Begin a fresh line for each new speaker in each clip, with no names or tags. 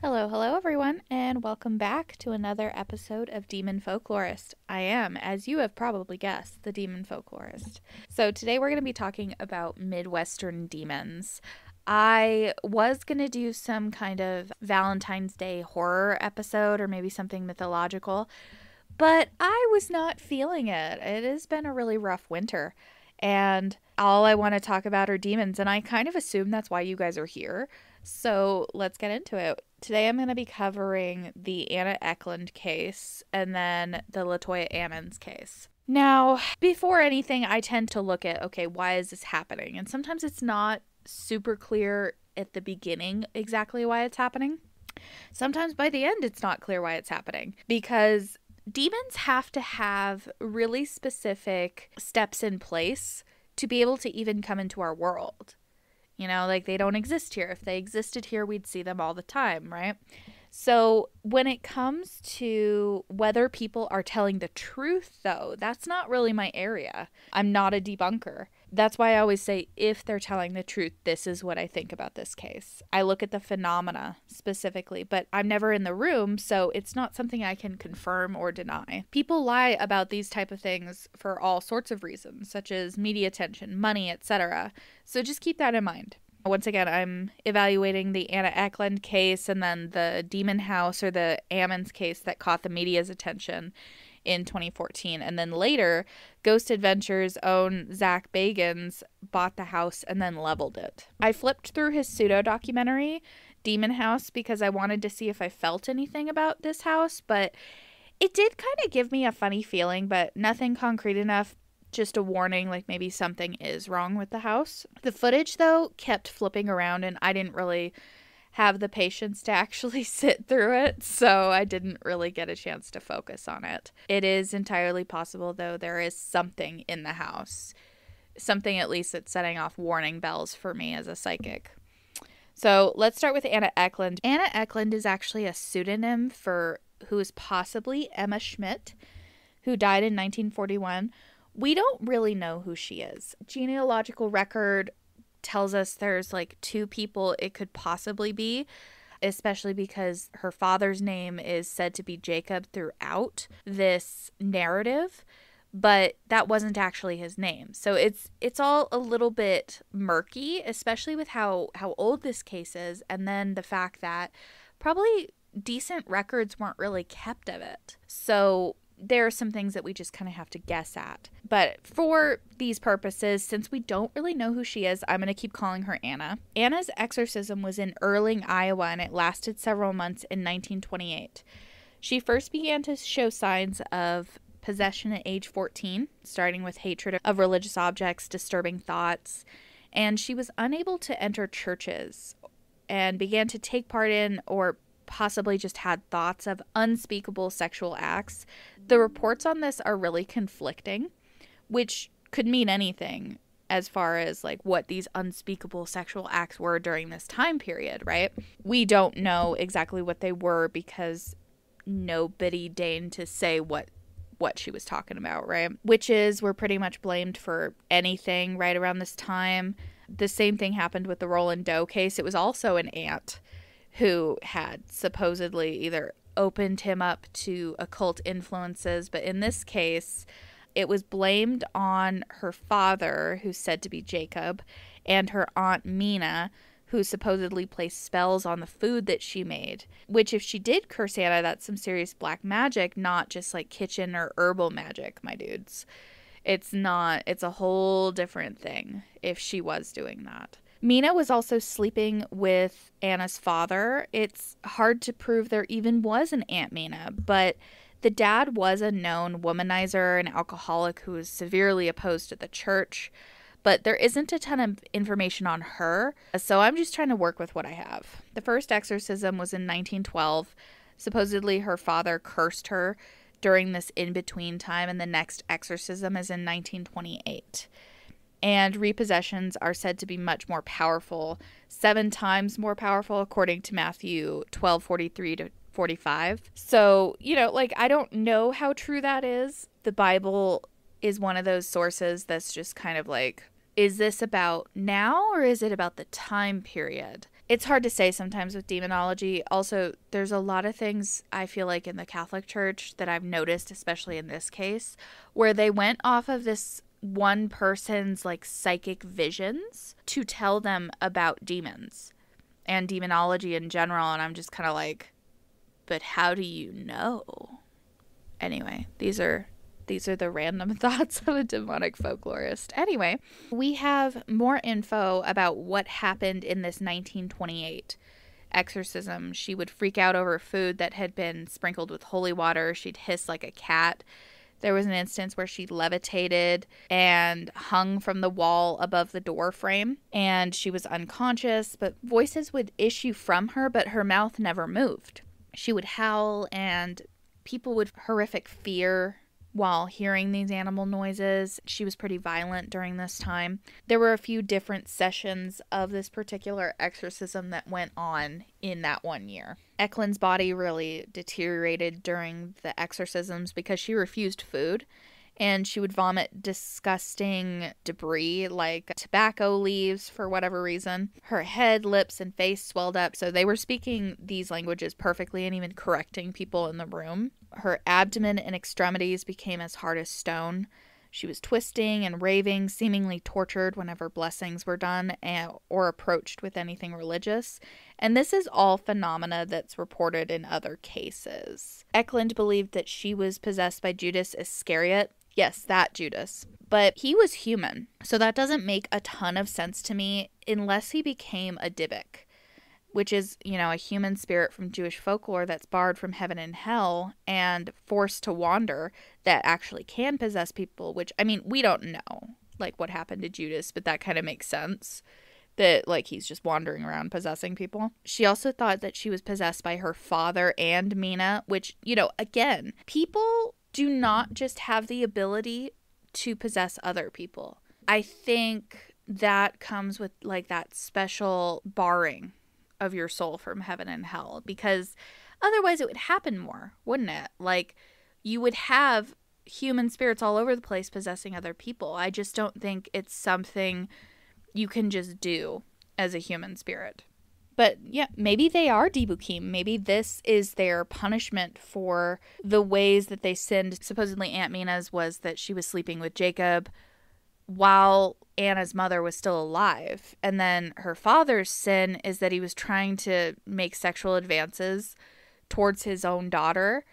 Hello everyone, and welcome back to another episode of Demon Folklorist. I am, as you have probably guessed, the Demon Folklorist. So today we're going to be talking about Midwestern demons. I was going to do some kind of Valentine's Day horror episode or maybe something mythological, but I was not feeling it. It has been a really rough winter, and all I want to talk about are demons, and I kind of assume that's why you guys are here. So let's get into it. Today I'm going to be covering the Anna Eklund case and then the LaToya Ammons case. Now, before anything, I tend to look at, okay, why is this happening? And sometimes it's not super clear at the beginning exactly why it's happening. Sometimes by the end, it's not clear why it's happening because demons have to have really specific steps in place to be able to even come into our world. You know, like they don't exist here. If they existed here, we'd see them all the time, right? So when it comes to whether people are telling the truth, though, that's not really my area. I'm not a debunker. That's why I always say, if they're telling the truth, this is what I think about this case. I look at the phenomena specifically, but I'm never in the room, so it's not something I can confirm or deny. People lie about these type of things for all sorts of reasons, such as media attention, money, etc. So just keep that in mind. Once again, I'm evaluating the Anna Eklund case and then the Demon House or the Ammons case that caught the media's attention in 2014. And then later, Ghost Adventures' own Zach Bagans bought the house and then leveled it. I flipped through his pseudo-documentary, Demon House, because I wanted to see if I felt anything about this house, but it did kind of give me a funny feeling, but nothing concrete enough. Just a warning, like maybe something is wrong with the house. The footage, though, kept flipping around, and I didn't really have the patience to actually sit through it, so I didn't really get a chance to focus on it. It is entirely possible, though, there is something in the house. Something, at least, that's setting off warning bells for me as a psychic. So let's start with Anna Eklund. Anna Eklund is actually a pseudonym for who is possibly Emma Schmidt, who died in 1941. We don't really know who she is. Genealogical record tells us there's like two people it could possibly be, especially because her father's name is said to be Jacob throughout this narrative, but that wasn't actually his name. So it's all a little bit murky, especially with how old this case is, and then the fact that probably decent records weren't really kept of it. So there are some things that we just kind of have to guess at. But for these purposes, since we don't really know who she is, I'm going to keep calling her Anna. Anna's exorcism was in Erling, Iowa, and it lasted several months in 1928. She first began to show signs of possession at age 14, starting with hatred of religious objects, disturbing thoughts, and she was unable to enter churches and began to take part in or possibly just had thoughts of unspeakable sexual acts. The reports on this are really conflicting, which could mean anything as far as like what these unspeakable sexual acts were during this time period, right? We don't know exactly what they were because nobody deigned to say what she was talking about, right? Witches were pretty much blamed for anything right around this time. The same thing happened with the Roland Doe case. It was also an aunt who had supposedly either opened him up to occult influences, but in this case, it was blamed on her father, who's said to be Jacob, and her aunt Mina, who supposedly placed spells on the food that she made, which if she did curse Anna, that's some serious black magic, not just like kitchen or herbal magic, my dudes. It's a whole different thing if she was doing that. Mina was also sleeping with Anna's father. It's hard to prove there even was an Aunt Mina, but the dad was a known womanizer and alcoholic who was severely opposed to the church, but there isn't a ton of information on her, so I'm just trying to work with what I have. The first exorcism was in 1912. Supposedly her father cursed her during this in-between time, and the next exorcism is in 1928. And repossessions are said to be much more powerful, 7 times more powerful, according to Matthew 12:43 to 45. So, like, I don't know how true that is. The Bible is one of those sources that's just kind of like, is this about now or is it about the time period? It's hard to say sometimes with demonology. Also, there's a lot of things I feel like in the Catholic Church that I've noticed, especially in this case, where they went off of this one person's like psychic visions to tell them about demons and demonology in general. And I'm just kind of like, but how do you know? Anyway, these are the random thoughts of a demonic folklorist. Anyway, we have more info about what happened in this 1928 exorcism. She would freak out over food that had been sprinkled with holy water. She'd hiss like a cat. There was an instance where she levitated and hung from the wall above the door frame, and she was unconscious, but voices would issue from her, but her mouth never moved. She would howl, and people would horrific fear while hearing these animal noises. She was pretty violent during this time. There were a few different sessions of this particular exorcism that went on in that one year. Eklund's body really deteriorated during the exorcisms because she refused food, and she would vomit disgusting debris like tobacco leaves for whatever reason. Her head, lips, and face swelled up, so they were speaking these languages perfectly and even correcting people in the room. Her abdomen and extremities became as hard as stone. She was twisting and raving, seemingly tortured whenever blessings were done or approached with anything religious. And this is all phenomena that's reported in other cases. Eklund believed that she was possessed by Judas Iscariot. Yes, that Judas. But he was human, so that doesn't make a ton of sense to me unless he became a Dybbuk, which is, a human spirit from Jewish folklore that's barred from heaven and hell and forced to wander that actually can possess people, which, we don't know, like, what happened to Judas, but that kind of makes sense that, like, he's just wandering around possessing people. She also thought that she was possessed by her father and Mina, which, again, people do not just have the ability to possess other people. I think that comes with, like, that special barring of your soul from heaven and hell, because otherwise it would happen more, wouldn't it? Like, you would have human spirits all over the place possessing other people. I just don't think it's something you can just do as a human spirit. But yeah, maybe they are Dibukim. Maybe this is their punishment for the ways that they sinned. Supposedly Aunt Mina's was that she was sleeping with Jacob while Anna's mother was still alive. And then her father's sin is that he was trying to make sexual advances towards his own daughter.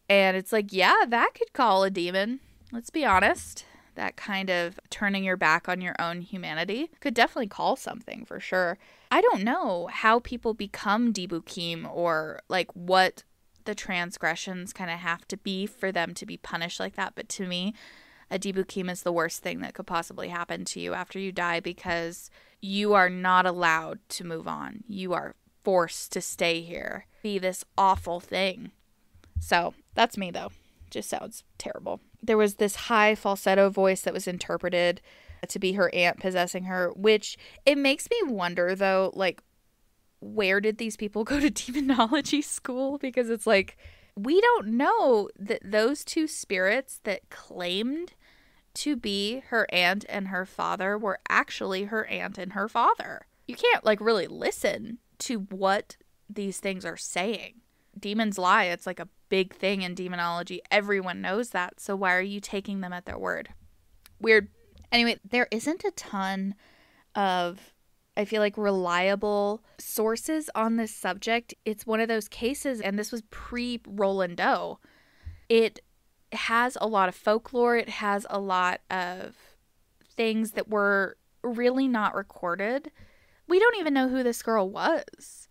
And it's like, yeah, that could call a demon. Let's be honest. That kind of turning your back on your own humanity could definitely call something for sure. I don't know how people become Dibukim or like what the transgressions kind of have to be for them to be punished like that. But to me, a Dibukim is the worst thing that could possibly happen to you after you die, because you are not allowed to move on. You are forced to stay here, be this awful thing. So that's me, though. Just sounds terrible. There was this high falsetto voice that was interpreted to be her aunt possessing her, which it makes me wonder, though, like, where did these people go to demonology school? Because it's like, we don't know that those two spirits that claimed to be her aunt and her father were actually her aunt and her father. You can't, like, really listen to what these things are saying. Demons lie. It's like a big thing in demonology. Everyone knows that. So why are you taking them at their word? Weird. Anyway, there isn't a ton of, I feel like, reliable sources on this subject. It's one of those cases, and this was pre-Roland Doe. It has a lot of folklore. It has a lot of things that were really not recorded. We don't even know who this girl was.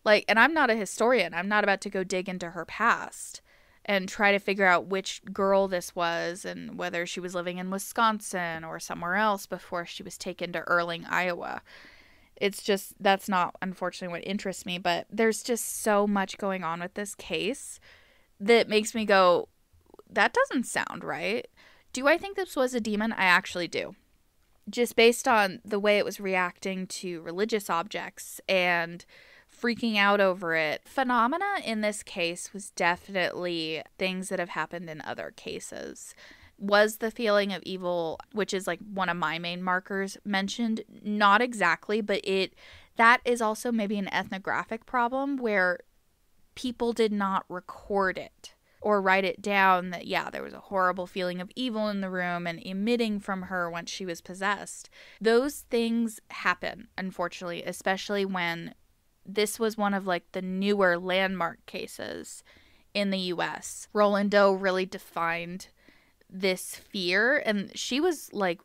Like, and I'm not a historian. I'm not about to go dig into her past and try to figure out which girl this was and whether she was living in Wisconsin or somewhere else before she was taken to Erling, Iowa. It's just, that's not, unfortunately, what interests me. But there's just so much going on with this case that makes me go, that doesn't sound right. Do I think this was a demon? I actually do. Just based on the way it was reacting to religious objects and freaking out over it. Phenomena in this case was definitely things that have happened in other cases. Was the feeling of evil, which is like one of my main markers, mentioned? Not exactly, but that is also maybe an ethnographic problem where people did not record it or write it down that, yeah, there was a horrible feeling of evil in the room and emitting from her once she was possessed. Those things happen, unfortunately, especially when this was one of like the newer landmark cases in the US. Roland Doe really defined this fear, and she was like,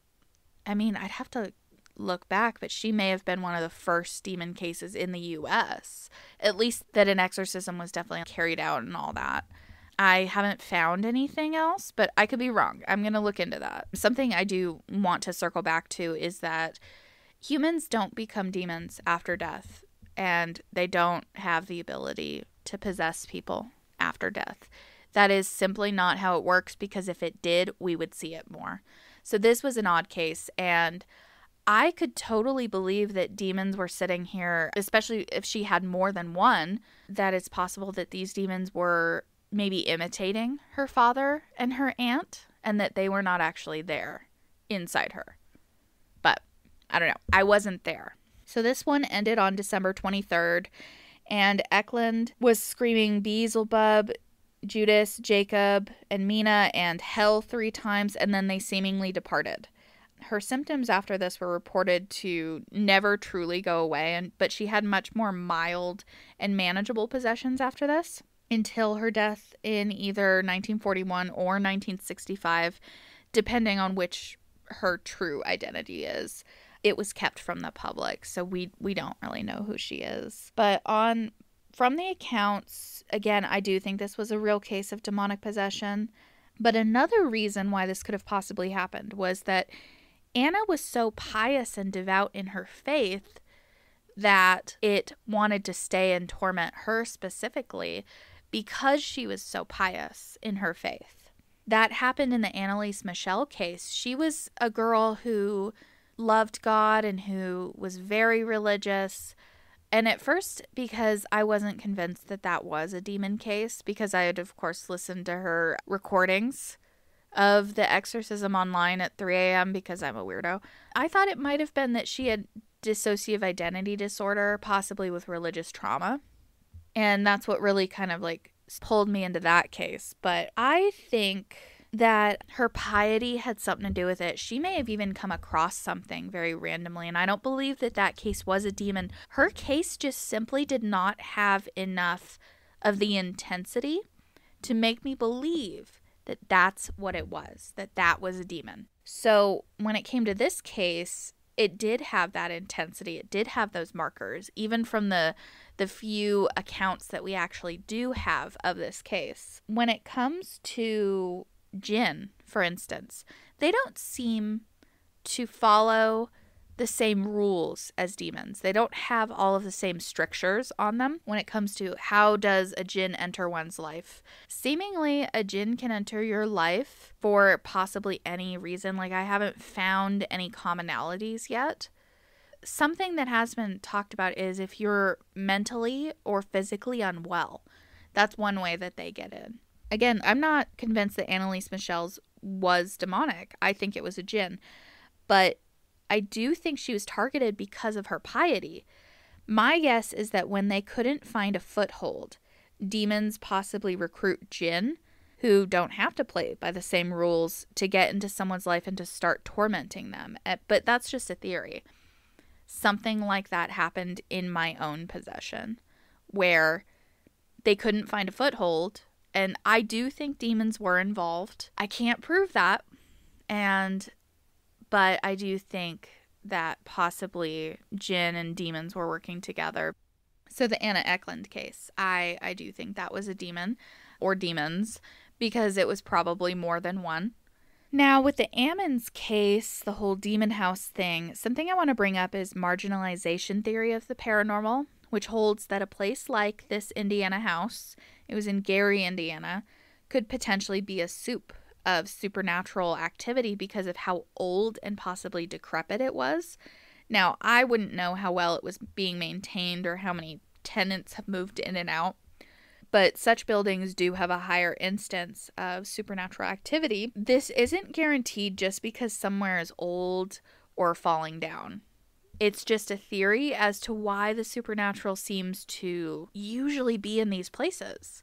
I mean, I'd have to look back, but she may have been one of the first demon cases in the US, at least that an exorcism was definitely carried out and all that. I haven't found anything else, but I could be wrong. I'm going to look into that. Something I do want to circle back to is that humans don't become demons after death, and they don't have the ability to possess people after death. That is simply not how it works, because if it did, we would see it more. So this was an odd case, and I could totally believe that demons were sitting here, especially if she had more than one, that it's possible that these demons were maybe imitating her father and her aunt, and that they were not actually there inside her. But I don't know. I wasn't there. So this one ended on December 23rd, and Eklund was screaming Beelzebub, Judas, Jacob, and Mina, and hell 3 times, and then they seemingly departed. Her symptoms after this were reported to never truly go away, but she had much more mild and manageable possessions after this, until her death in either 1941 or 1965, depending on which her true identity is. It was kept from the public, so we don't really know who she is. But from the accounts, again, I do think this was a real case of demonic possession. But another reason why this could have possibly happened was that Anna was so pious and devout in her faith that it wanted to stay and torment her specifically, because she was so pious in her faith. That happened in the Annalise Michelle case. She was a girl who loved God and who was very religious. And at first, because I wasn't convinced that that was a demon case, because I had, of course, listened to her recordings of the exorcism online at 3 a.m. because I'm a weirdo, I thought it might have been that she had dissociative identity disorder, possibly with religious trauma. And that's what really kind of like pulled me into that case. But I think that her piety had something to do with it. She may have even come across something very randomly, and I don't believe that that case was a demon. Her case just simply did not have enough of the intensity to make me believe that that's what it was, that that was a demon. So when it came to this case, it did have that intensity. It did have those markers, even from the few accounts that we actually do have of this case. When it comes to jinn, for instance, they don't seem to follow the same rules as demons. They don't have all of the same strictures on them when it comes to how does a jinn enter one's life. Seemingly, a jinn can enter your life for possibly any reason. Like, I haven't found any commonalities yet. Something that has been talked about is if you're mentally or physically unwell. That's one way that they get in. Again, I'm not convinced that Annalise Michelle's was demonic. I think it was a jinn. But I do think she was targeted because of her piety. My guess is that when they couldn't find a foothold, demons possibly recruit jinn who don't have to play by the same rules to get into someone's life and to start tormenting them. But that's just a theory. Something like that happened in my own possession, where they couldn't find a foothold, and I do think demons were involved. I can't prove that, but I do think that possibly jinn and demons were working together. So the Anna Eklund case, I do think that was a demon or demons, because it was probably more than one. Now, with the Ammons case, the whole demon house thing, something I want to bring up is marginalization theory of the paranormal, which holds that a place like this Indiana house, it was in Gary, Indiana, could potentially be a soup of supernatural activity because of how old and possibly decrepit it was. Now, I wouldn't know how well it was being maintained or how many tenants have moved in and out, but such buildings do have a higher instance of supernatural activity. This isn't guaranteed just because somewhere is old or falling down. It's just a theory as to why the supernatural seems to usually be in these places.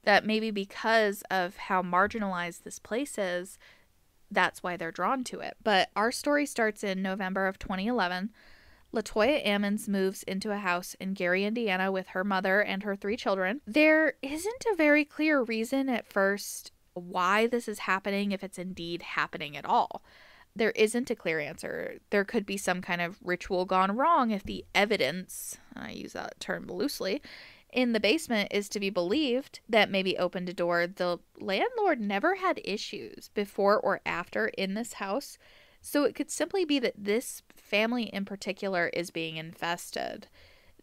That maybe because of how marginalized this place is, that's why they're drawn to it. But our story starts in November of 2011. LaToya Ammons moves into a house in Gary, Indiana with her mother and her 3 children. There isn't a very clear reason at first why this is happening, if it's indeed happening at all. There isn't a clear answer. There could be some kind of ritual gone wrong if the evidence, I use that term loosely, in the basement is to be believed that maybe opened a door. The landlord never had issues before or after in this house, so it could simply be that this family in particular is being infested.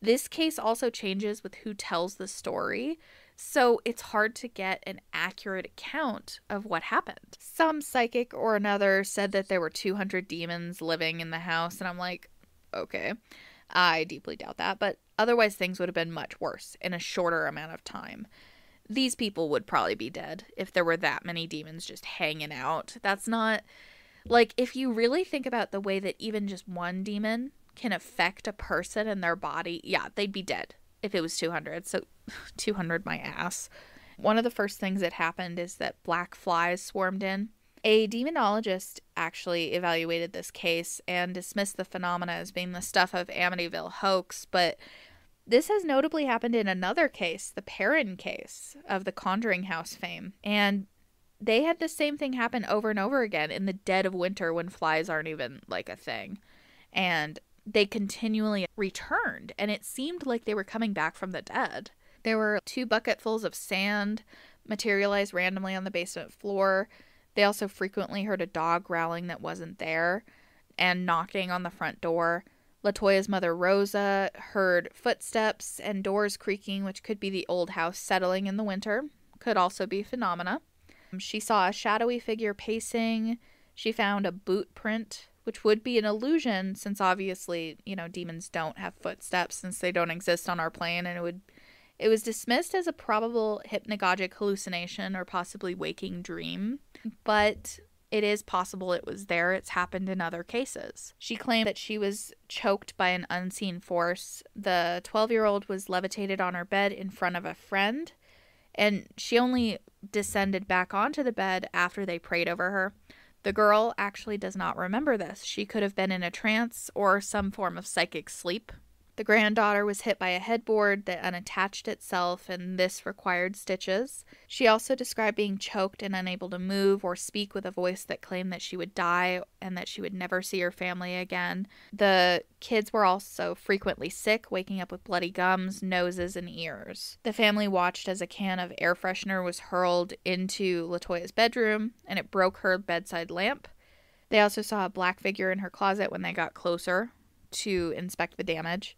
This case also changes with who tells the story, so it's hard to get an accurate account of what happened. Some psychic or another said that there were 200 demons living in the house, and I'm like, okay, I deeply doubt that, but otherwise things would have been much worse in a shorter amount of time. These people would probably be dead if there were that many demons just hanging out. That's not, like, if you really think about the way that even just one demon can affect a person and their body, yeah, they'd be dead if it was 200. So 200 my ass. One of the first things that happened is that black flies swarmed in. A demonologist actually evaluated this case and dismissed the phenomena as being the stuff of Amityville hoax, but this has notably happened in another case, the Perrin case of the Conjuring House fame, and they had the same thing happen over and over again in the dead of winter when flies aren't even like a thing, and they continually returned, and it seemed like they were coming back from the dead. There were 2 bucketfuls of sand materialized randomly on the basement floor. They also frequently heard a dog growling that wasn't there and knocking on the front door. LaToya's mother, Rosa, heard footsteps and doors creaking, which could be the old house settling in the winter. Could also be phenomena. She saw a shadowy figure pacing. She found a boot print, which would be an illusion since obviously, demons don't have footsteps since they don't exist on our plane, and it was dismissed as a probable hypnagogic hallucination or possibly waking dream, but it is possible it was there. It's happened in other cases. She claimed that she was choked by an unseen force. The 12-year-old was levitated on her bed in front of a friend, and she only descended back onto the bed after they prayed over her. The girl actually does not remember this. She could have been in a trance or some form of psychic sleep. The granddaughter was hit by a headboard that unattached itself, and this required stitches. She also described being choked and unable to move or speak with a voice that claimed that she would die and that she would never see her family again. The kids were also frequently sick, waking up with bloody gums, noses, and ears. The family watched as a can of air freshener was hurled into LaToya's bedroom, and it broke her bedside lamp. They also saw a black figure in her closet when they got closer to inspect the damage.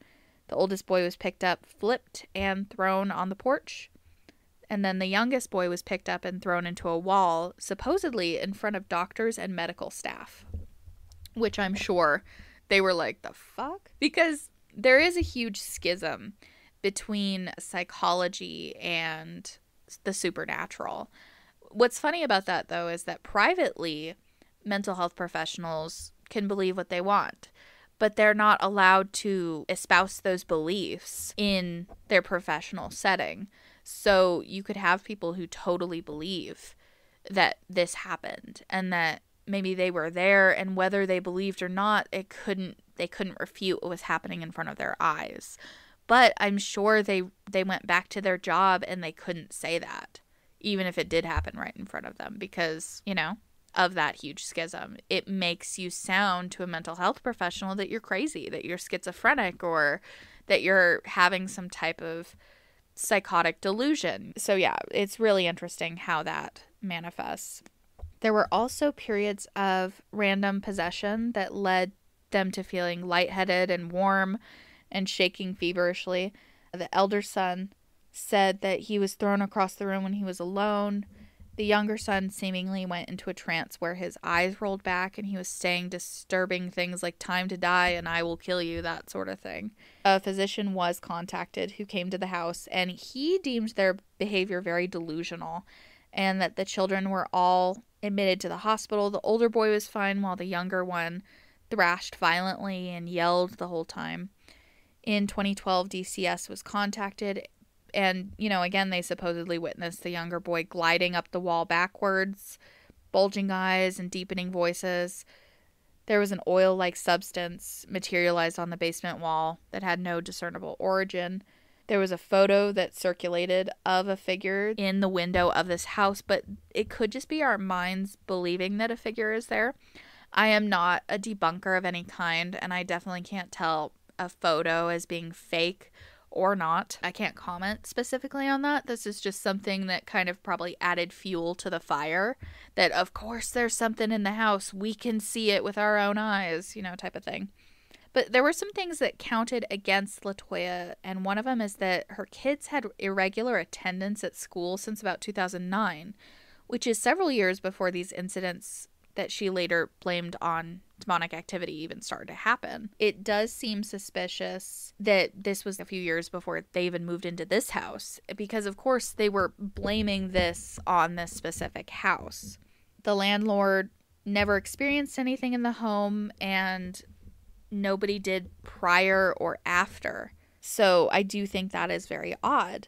The oldest boy was picked up, flipped, and thrown on the porch. And then the youngest boy was picked up and thrown into a wall, supposedly in front of doctors and medical staff. Which I'm sure they were like, the fuck? Because there is a huge schism between psychology and the supernatural. What's funny about that, though, is that privately, mental health professionals can believe what they want, but they're not allowed to espouse those beliefs in their professional setting. So you could have people who totally believe that this happened and that maybe they were there, and whether they believed or not, they couldn't refute what was happening in front of their eyes. But I'm sure they went back to their job and they couldn't say that, even if it did happen right in front of them, because, of that huge schism. It makes you sound to a mental health professional that you're crazy, that you're schizophrenic, or that you're having some type of psychotic delusion. So yeah, it's really interesting how that manifests. There were also periods of random possession that led them to feeling lightheaded and warm and shaking feverishly. The elder son said that he was thrown across the room when he was alone, The younger son seemingly went into a trance where his eyes rolled back and he was saying disturbing things like time to die and I will kill you, that sort of thing. A physician was contacted who came to the house, and he deemed their behavior very delusional and that the children were all admitted to the hospital. The older boy was fine while the younger one thrashed violently and yelled the whole time. In 2012, DCS was contacted. And, again, they supposedly witnessed the younger boy gliding up the wall backwards, bulging eyes and deepening voices. There was an oil-like substance materialized on the basement wall that had no discernible origin. There was a photo that circulated of a figure in the window of this house, but it could just be our minds believing that a figure is there. I am not a debunker of any kind, and I definitely can't tell a photo as being fake or not. I can't comment specifically on that. This is just something that kind of probably added fuel to the fire, that of course there's something in the house, we can see it with our own eyes, type of thing. But there were some things that counted against LaToya, and one of them is that her kids had irregular attendance at school since about 2009, which is several years before these incidents that she later blamed on demonic activity even started to happen. It does seem suspicious that this was a few years before they even moved into this house, because of course they were blaming this on this specific house. The landlord never experienced anything in the home, and nobody did prior or after. So I do think that is very odd.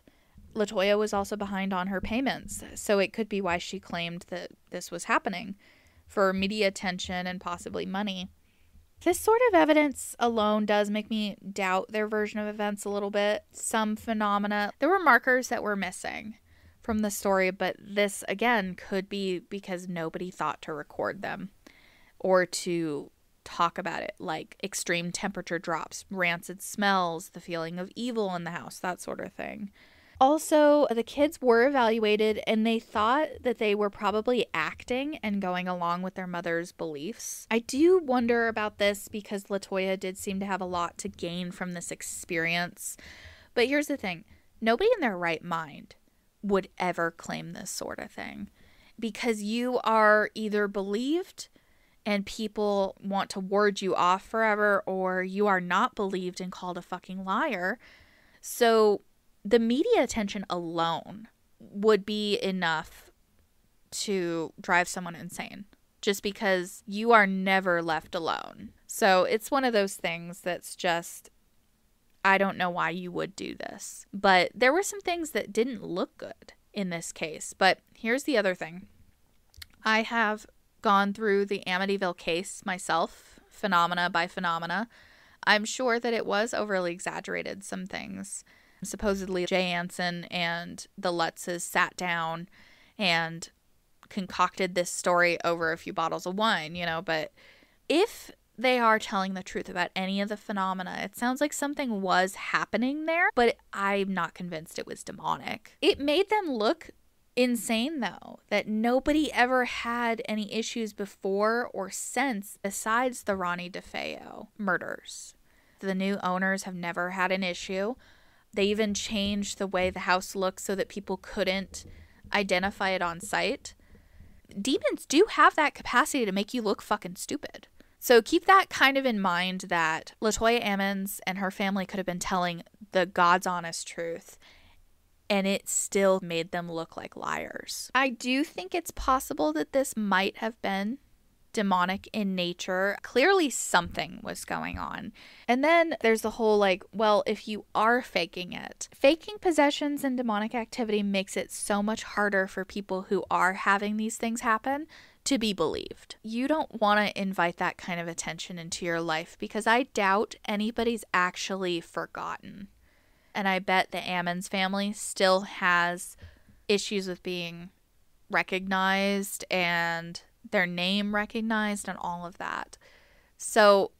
LaToya was also behind on her payments, so it could be why she claimed that this was happening, for media attention and possibly money. This sort of evidence alone does make me doubt their version of events a little bit. Some phenomena, there were markers that were missing from the story, but this, again, could be because nobody thought to record them or to talk about it, like extreme temperature drops, rancid smells, the feeling of evil in the house, that sort of thing. Also, the kids were evaluated, and they thought that they were probably acting and going along with their mother's beliefs. I do wonder about this because LaToya did seem to have a lot to gain from this experience. But here's the thing. Nobody in their right mind would ever claim this sort of thing, because you are either believed and people want to ward you off forever, or you are not believed and called a fucking liar. So the media attention alone would be enough to drive someone insane, just because you are never left alone. So it's one of those things that's just, I don't know why you would do this. But there were some things that didn't look good in this case. But here's the other thing. I have gone through the Amityville case myself, phenomena by phenomena. I'm sure that it was overly exaggerated, some things. Supposedly Jay Anson and the Lutzes sat down and concocted this story over a few bottles of wine, but if they are telling the truth about any of the phenomena, it sounds like something was happening there, but I'm not convinced it was demonic. It made them look insane, though, that nobody ever had any issues before or since besides the Ronnie DeFeo murders. The new owners have never had an issue. They even changed the way the house looks so that people couldn't identify it on site. Demons do have that capacity to make you look fucking stupid. So keep that kind of in mind, that LaToya Ammons and her family could have been telling the God's honest truth, and it still made them look like liars. I do think it's possible that this might have been demonic in nature. Clearly something was going on. And then there's the whole well, if you are faking it, faking possessions and demonic activity makes it so much harder for people who are having these things happen to be believed. You don't want to invite that kind of attention into your life, because I doubt anybody's actually forgotten. And I bet the Ammons family still has issues with being recognized and their name recognized and all of that. So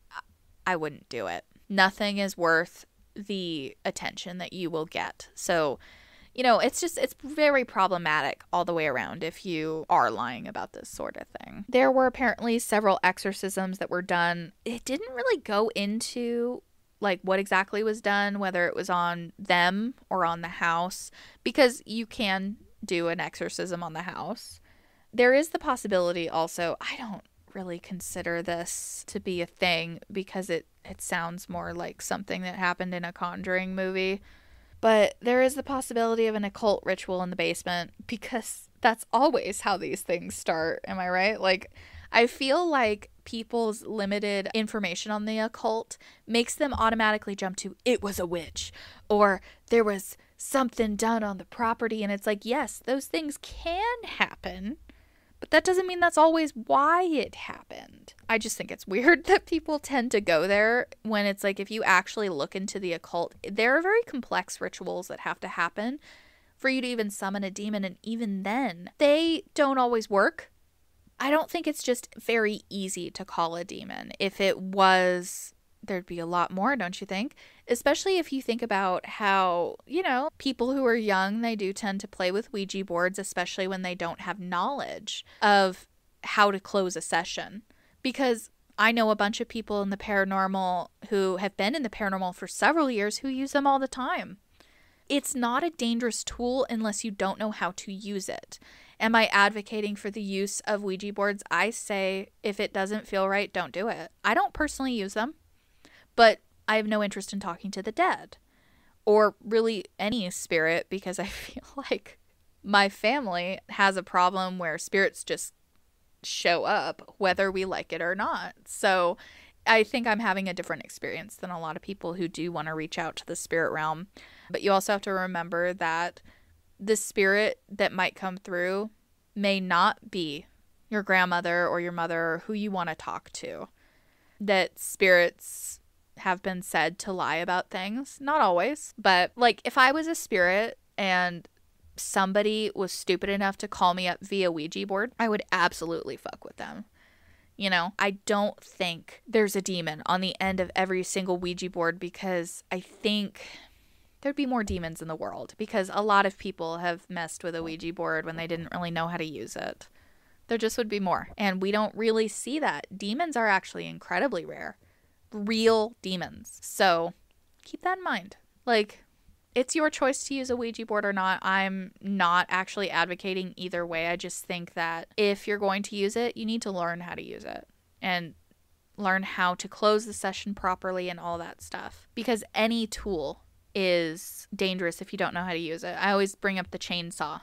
I wouldn't do it. Nothing is worth the attention that you will get. So, it's very problematic all the way around if you are lying about this sort of thing. There were apparently several exorcisms that were done. It didn't really go into what exactly was done, whether it was on them or on the house, because you can do an exorcism on the house. There is the possibility also, I don't really consider this to be a thing because it sounds more like something that happened in a Conjuring movie. But there is the possibility of an occult ritual in the basement because that's always how these things start. Am I right? Like, I feel like people's limited information on the occult makes them automatically jump to, it was a witch, or there was something done on the property. And it's like, yes, those things can happen, but that doesn't mean that's always why it happened. I just think it's weird that people tend to go there when it's like, if you actually look into the occult, there are very complex rituals that have to happen for you to even summon a demon. And even then, they don't always work. I don't think it's just very easy to call a demon. If it was, there'd be a lot more, don't you think? Especially if you think about how, people who are young, they do tend to play with Ouija boards, especially when they don't have knowledge of how to close a session. Because I know a bunch of people in the paranormal who have been in the paranormal for several years who use them all the time. It's not a dangerous tool unless you don't know how to use it. Am I advocating for the use of Ouija boards? I say if it doesn't feel right, don't do it. I don't personally use them, but I have no interest in talking to the dead or really any spirit because I feel like my family has a problem where spirits just show up whether we like it or not. So I think I'm having a different experience than a lot of people who do want to reach out to the spirit realm. But you also have to remember that the spirit that might come through may not be your grandmother or your mother or who you want to talk to. That spirits have been said to lie about things. Not always. But like if I was a spirit and somebody was stupid enough to call me up via Ouija board, I would absolutely fuck with them. I don't think there's a demon on the end of every single Ouija board because I think there'd be more demons in the world because a lot of people have messed with a Ouija board when they didn't really know how to use it. There just would be more. And we don't really see that. Demons are actually incredibly rare. Real demons. So keep that in mind. Like, it's your choice to use a Ouija board or not. I'm not actually advocating either way. I just think that if you're going to use it, you need to learn how to use it and learn how to close the session properly and all that stuff. Because any tool is dangerous if you don't know how to use it. I always bring up the chainsaw.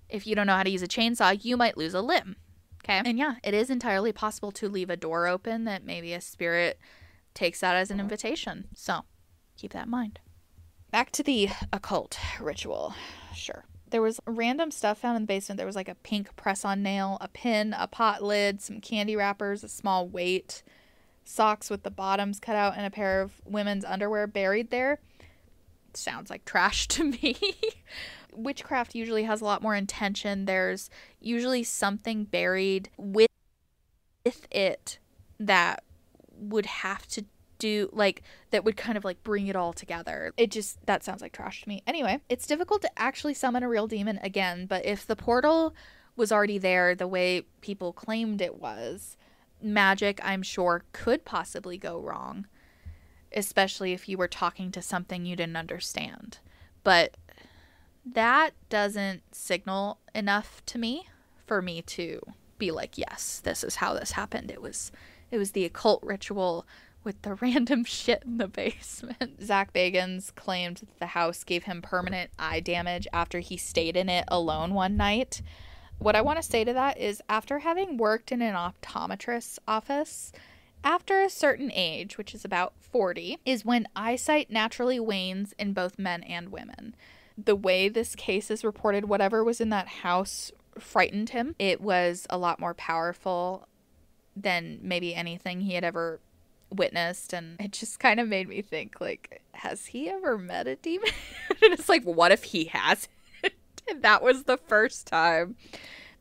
If you don't know how to use a chainsaw, you might lose a limb. Okay? And yeah, it is entirely possible to leave a door open that maybe a spirit takes that as an invitation. So keep that in mind. Back to the occult ritual. Sure. There was random stuff found in the basement. There was like a pink press-on nail, a pin, a pot lid, some candy wrappers, a small weight, socks with the bottoms cut out, and a pair of women's underwear buried there. Sounds like trash to me. Witchcraft usually has a lot more intention. There's usually something buried with it that would have to do, like, that would kind of like bring it all together. That sounds like trash to me. Anyway, it's difficult to actually summon a real demon again, but if the portal was already there the way people claimed it was, magic, I'm sure, could possibly go wrong, especially if you were talking to something you didn't understand. But that doesn't signal enough to me for me to be like, yes, this is how this happened. It was the occult ritual with the random shit in the basement. Zach Bagans claimed that the house gave him permanent eye damage after he stayed in it alone one night. What I want to say to that is, after having worked in an optometrist's office, after a certain age, which is about 40, is when eyesight naturally wanes in both men and women. The way this case is reported, whatever was in that house frightened him. It was a lot more powerful than maybe anything he had ever witnessed, and it just kind of made me think, like, has he ever met a demon? And it's like, what if he has and that was the first time?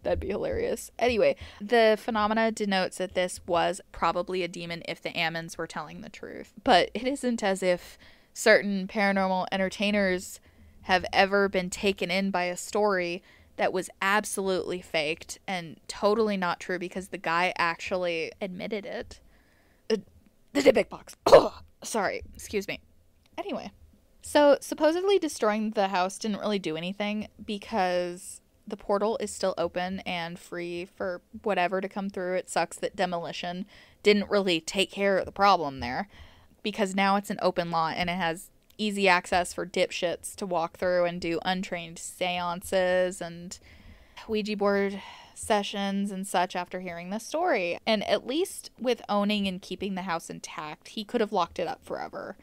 That'd be hilarious. Anyway, the phenomena denotes that this was probably a demon if the Ammons were telling the truth, but it isn't as if certain paranormal entertainers have ever been taken in by a story that was absolutely faked and totally not true because the guy actually admitted it. The big box. Oh, sorry. Excuse me. Anyway, So supposedly destroying the house didn't really do anything because the portal is still open and free for whatever to come through. It sucks that demolition didn't really take care of the problem there, because now it's an open lot and it has easy access for dipshits to walk through and do untrained seances and Ouija board sessions and such after hearing this story. And at least with owning and keeping the house intact, he could have locked it up forever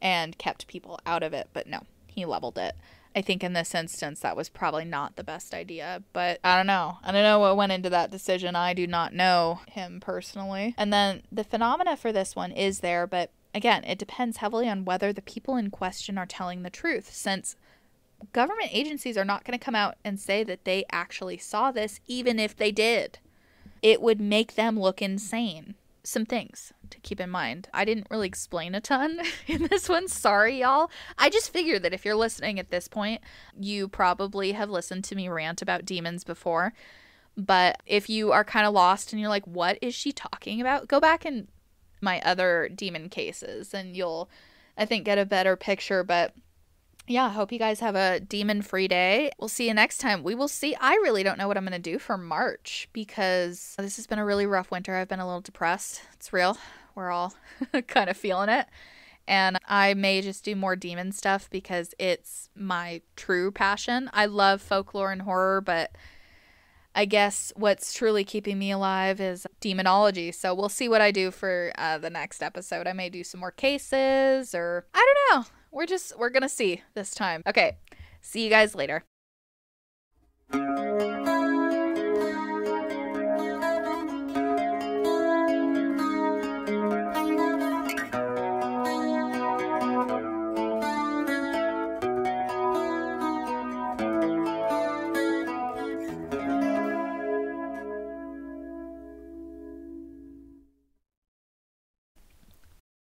and kept people out of it, but no, he leveled it. I think in this instance that was probably not the best idea, but I don't know. I don't know what went into that decision. I do not know him personally. And then the phenomena for this one is there, but again, it depends heavily on whether the people in question are telling the truth, since government agencies are not going to come out and say that they actually saw this, even if they did. It would make them look insane. Some things to keep in mind. I didn't really explain a ton in this one. Sorry, y'all. I just figured that if you're listening at this point, you probably have listened to me rant about demons before. But if you are kind of lost and you're like, what is she talking about? Go back in my other demon cases and you'll, I think, get a better picture. But yeah, I hope you guys have a demon-free day. We'll see you next time. We will see. I really don't know what I'm going to do for March because this has been a really rough winter. I've been a little depressed. It's real. We're all kind of feeling it. And I may just do more demon stuff because it's my true passion. I love folklore and horror, but I guess what's truly keeping me alive is demonology. So we'll see what I do for the next episode. I may do some more cases, or I don't know. We're going to see this time. Okay. See you guys later.